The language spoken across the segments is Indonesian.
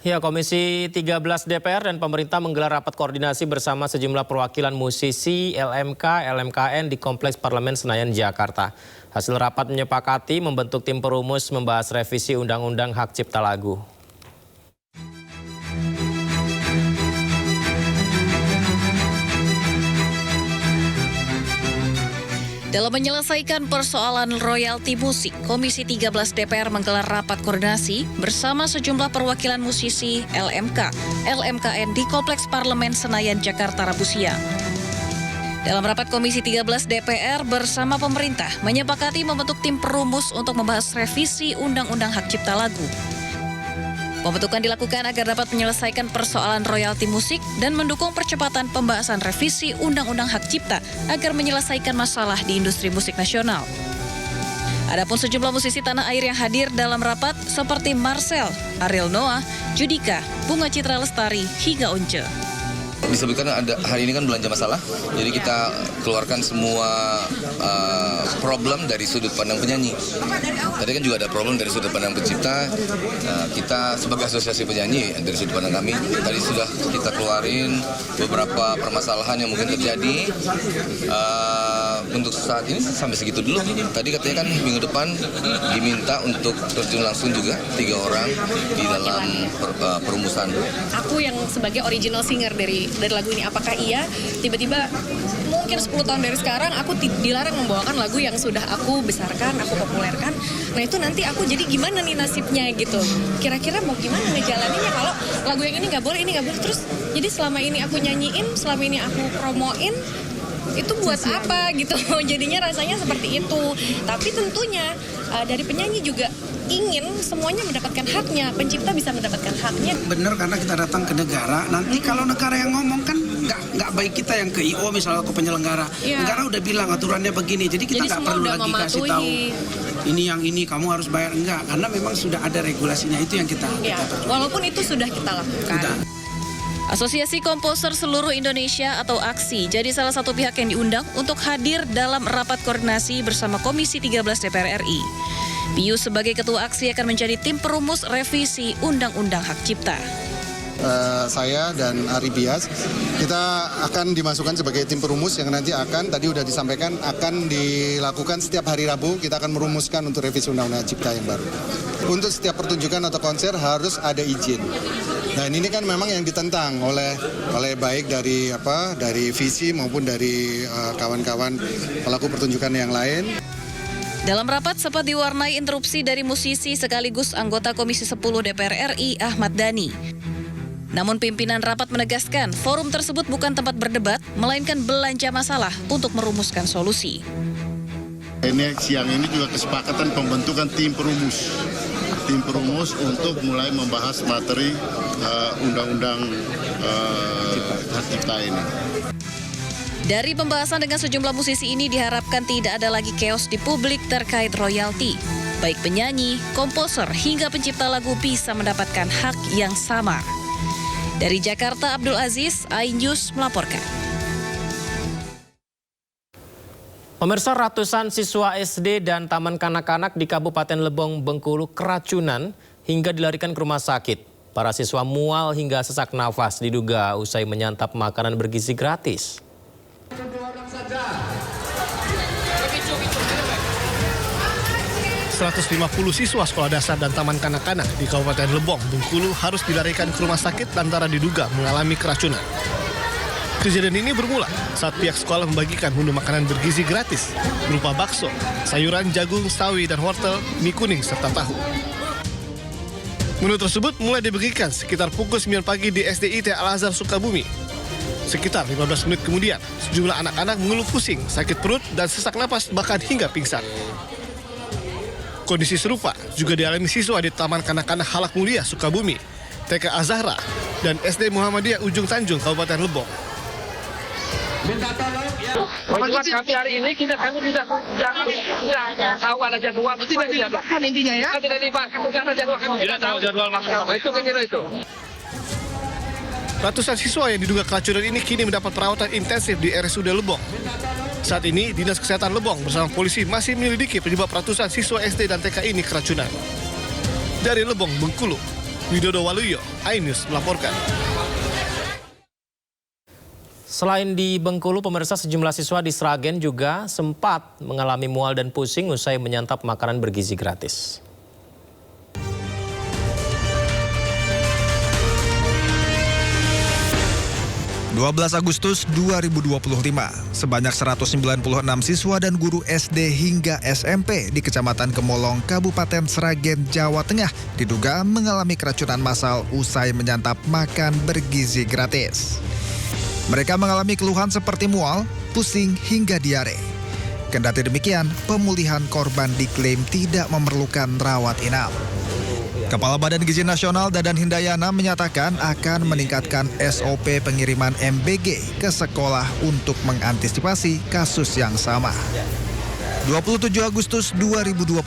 Ya, Komisi 13 DPR dan pemerintah menggelar rapat koordinasi bersama sejumlah perwakilan musisi, LMK, LMKN di Kompleks Parlemen Senayan, Jakarta. Hasil rapat menyepakati membentuk tim perumus membahas revisi Undang-Undang Hak Cipta Lagu. Dalam menyelesaikan persoalan royalti musik, Komisi 13 DPR menggelar rapat koordinasi bersama sejumlah perwakilan musisi, LMK, LMKN di Kompleks Parlemen Senayan, Jakarta, Rabu siang. Dalam rapat Komisi 13 DPR bersama pemerintah menyepakati membentuk tim perumus untuk membahas revisi Undang-Undang Hak Cipta Lagu. Pembentukan dilakukan agar dapat menyelesaikan persoalan royalti musik dan mendukung percepatan pembahasan revisi Undang-Undang Hak Cipta agar menyelesaikan masalah di industri musik nasional. Adapun sejumlah musisi tanah air yang hadir dalam rapat seperti Marcel, Ariel Noah, Judika, Bunga Citra Lestari, hingga Once. Disebutkan ada hari ini kan belanja masalah, jadi kita keluarkan semua problem dari sudut pandang penyanyi. Tadi kan juga ada problem dari sudut pandang pencipta. Kita sebagai asosiasi penyanyi dari sudut pandang kami, tadi sudah kita keluarin beberapa permasalahan yang mungkin terjadi. Untuk saat ini sampai segitu dulu. Tadi katanya kan minggu depan diminta untuk terjun langsung juga 3 orang di dalam perumusan. Aku yang sebagai original singer dari lagu ini, apakah iya tiba-tiba mungkin 10 tahun dari sekarang aku dilarang membawakan lagu yang sudah aku besarkan, aku populerkan. Nah itu nanti aku jadi gimana nih nasibnya gitu. Kira-kira mau gimana ngejalaninnya kalau lagu yang ini nggak boleh, terus jadi selama ini aku nyanyiin, selama ini aku promoin, itu buat apa gitu. Jadinya rasanya seperti itu. Tapi tentunya dari penyanyi juga ingin semuanya mendapatkan haknya, pencipta bisa mendapatkan haknya. Benar, karena kita datang ke negara, nanti kalau negara yang ngomong kan nggak baik kita yang ke IO misalnya, ke penyelenggara. Negara udah bilang aturannya begini, jadi kita nggak perlu lagi kasih tahu ini yang ini kamu harus bayar, enggak, karena memang sudah ada regulasinya, itu yang kita walaupun itu sudah kita lakukan. Sudah. Asosiasi Komposer Seluruh Indonesia atau AKSI jadi salah satu pihak yang diundang untuk hadir dalam rapat koordinasi bersama Komisi 13 DPR RI. Pius sebagai Ketua AKSI akan menjadi tim perumus revisi Undang-Undang Hak Cipta. Saya dan Ari Bias, kita akan dimasukkan sebagai tim perumus yang nanti tadi udah disampaikan, akan dilakukan setiap hari Rabu, kita akan merumuskan untuk revisi Undang-Undang Hak Cipta yang baru. Untuk setiap pertunjukan atau konser harus ada izin. Dan ini kan memang yang ditentang oleh baik dari visi maupun dari kawan-kawan pelaku pertunjukan yang lain. Dalam rapat sempat diwarnai interupsi dari musisi sekaligus anggota Komisi 10 DPR RI Ahmad Dhani. Namun pimpinan rapat menegaskan forum tersebut bukan tempat berdebat, melainkan belanja masalah untuk merumuskan solusi. Ini siang ini juga kesepakatan pembentukan tim perumus untuk mulai membahas materi Undang-Undang Hak Cipta ini. Dari pembahasan dengan sejumlah musisi ini diharapkan tidak ada lagi chaos di publik terkait royalti. Baik penyanyi, komposer, hingga pencipta lagu bisa mendapatkan hak yang sama. Dari Jakarta, Abdul Aziz, iNews melaporkan. Pemirsa, ratusan siswa SD dan taman kanak-kanak di Kabupaten Lebong, Bengkulu keracunan hingga dilarikan ke rumah sakit. Para siswa mual hingga sesak nafas diduga usai menyantap makanan bergizi gratis. 150 siswa sekolah dasar dan taman kanak-kanak di Kabupaten Lebong, Bengkulu harus dilarikan ke rumah sakit lantaran diduga mengalami keracunan. Kejadian ini bermula saat pihak sekolah membagikan menu makanan bergizi gratis berupa bakso, sayuran, jagung, sawi, dan wortel, mie kuning, serta tahu. Menu tersebut mulai dibagikan sekitar pukul 9 pagi di SDIT Al-Azhar Sukabumi. Sekitar 15 menit kemudian, sejumlah anak-anak mengeluh pusing, sakit perut, dan sesak napas bahkan hingga pingsan. Kondisi serupa juga dialami siswa di Taman Kanak-kanak Halak Mulia, Sukabumi, TK Azahra, dan SD Muhammadiyah Ujung Tanjung, Kabupaten Lebong. Minta tolong ya. Kami hari ini kami tidak tahu ada jadwal. Tidak dilakukan intinya ya. Tidak dilakukan jadwal kami. Tidak tahu jadwal maksudnya. Itu kira itu. Ratusan siswa yang diduga keracunan ini kini mendapat perawatan intensif di RSUD Lebong. Saat ini, Dinas Kesehatan Lebong bersama polisi masih menyelidiki penyebab ratusan siswa SD dan TK ini keracunan. Dari Lebong, Bengkulu, Widodo Waluyo, iNews melaporkan. Selain di Bengkulu, pemirsa, sejumlah siswa di Sragen juga sempat mengalami mual dan pusing usai menyantap makanan bergizi gratis. 12 Agustus 2025, sebanyak 196 siswa dan guru SD hingga SMP di Kecamatan Kemolong, Kabupaten Sragen, Jawa Tengah diduga mengalami keracunan massal usai menyantap makan bergizi gratis. Mereka mengalami keluhan seperti mual, pusing, hingga diare. Kendati demikian, pemulihan korban diklaim tidak memerlukan rawat inap. Kepala Badan Gizi Nasional Dadan Hindayana menyatakan akan meningkatkan SOP pengiriman MBG ke sekolah untuk mengantisipasi kasus yang sama. 27 Agustus 2025,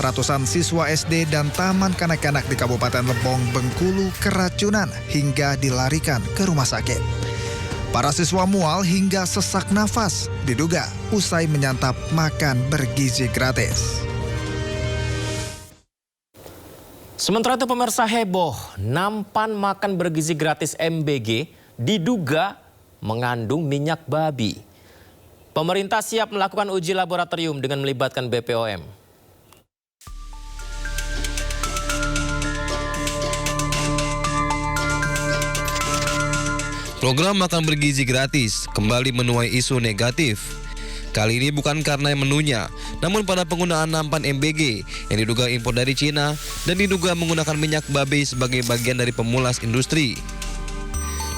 ratusan siswa SD dan taman kanak-kanak di Kabupaten Lebong, Bengkulu keracunan hingga dilarikan ke rumah sakit. Para siswa mual hingga sesak nafas diduga usai menyantap makan bergizi gratis. Sementara itu, pemirsa, heboh, nampan makan bergizi gratis MBG diduga mengandung minyak babi. Pemerintah siap melakukan uji laboratorium dengan melibatkan BPOM. Program makan bergizi gratis kembali menuai isu negatif. Kali ini bukan karena menunya, namun pada penggunaan nampan MBG yang diduga impor dari Cina dan diduga menggunakan minyak babi sebagai bagian dari pemulas industri.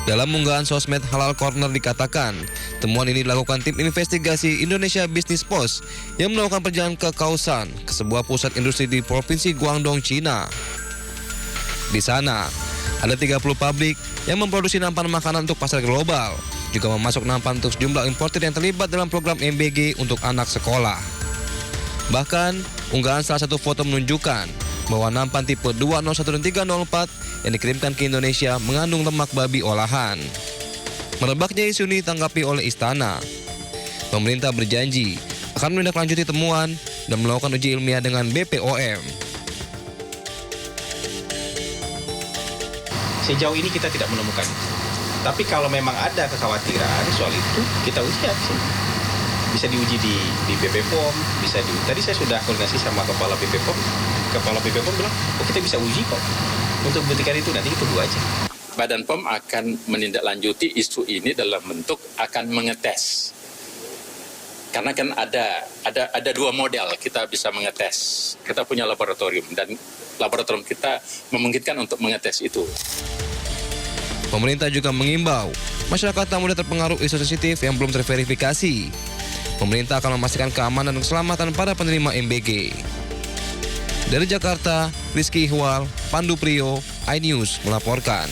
Dalam unggahan sosmed Halal Corner dikatakan, temuan ini dilakukan tim investigasi Indonesia Business Post yang melakukan perjalanan ke Kaohsiung, ke sebuah pusat industri di Provinsi Guangdong, Cina. Di sana, ada 30 pabrik yang memproduksi nampan makanan untuk pasar global, juga memasok nampan untuk sejumlah importer yang terlibat dalam program MBG untuk anak sekolah. Bahkan, unggahan salah satu foto menunjukkan bahwa nampan tipe 201 dan 304 yang dikirimkan ke Indonesia mengandung lemak babi olahan. Merebaknya isu ini ditanggapi oleh Istana. Pemerintah berjanji akan menindaklanjuti temuan dan melakukan uji ilmiah dengan BPOM. Sejauh ini kita tidak menemukan. Tapi kalau memang ada kekhawatiran soal itu, kita uji aja. Bisa diuji di BPOM, bisa di. Tadi saya sudah koordinasi sama Kepala BPOM. Kepala BPOM bilang, oh kita bisa uji kok. Untuk membuktikan itu nanti kita tunggu aja. Badan POM akan menindaklanjuti isu ini dalam bentuk akan mengetes. Karena kan ada dua model kita bisa mengetes. Kita punya laboratorium dan laboratorium kita memungkinkan untuk mengetes itu. Pemerintah juga mengimbau masyarakat tak mudah terpengaruh isu sensitif yang belum terverifikasi. Pemerintah akan memastikan keamanan dan keselamatan para penerima MBG. Dari Jakarta, Rizky Ihwal, Pandu Priyo, iNews melaporkan.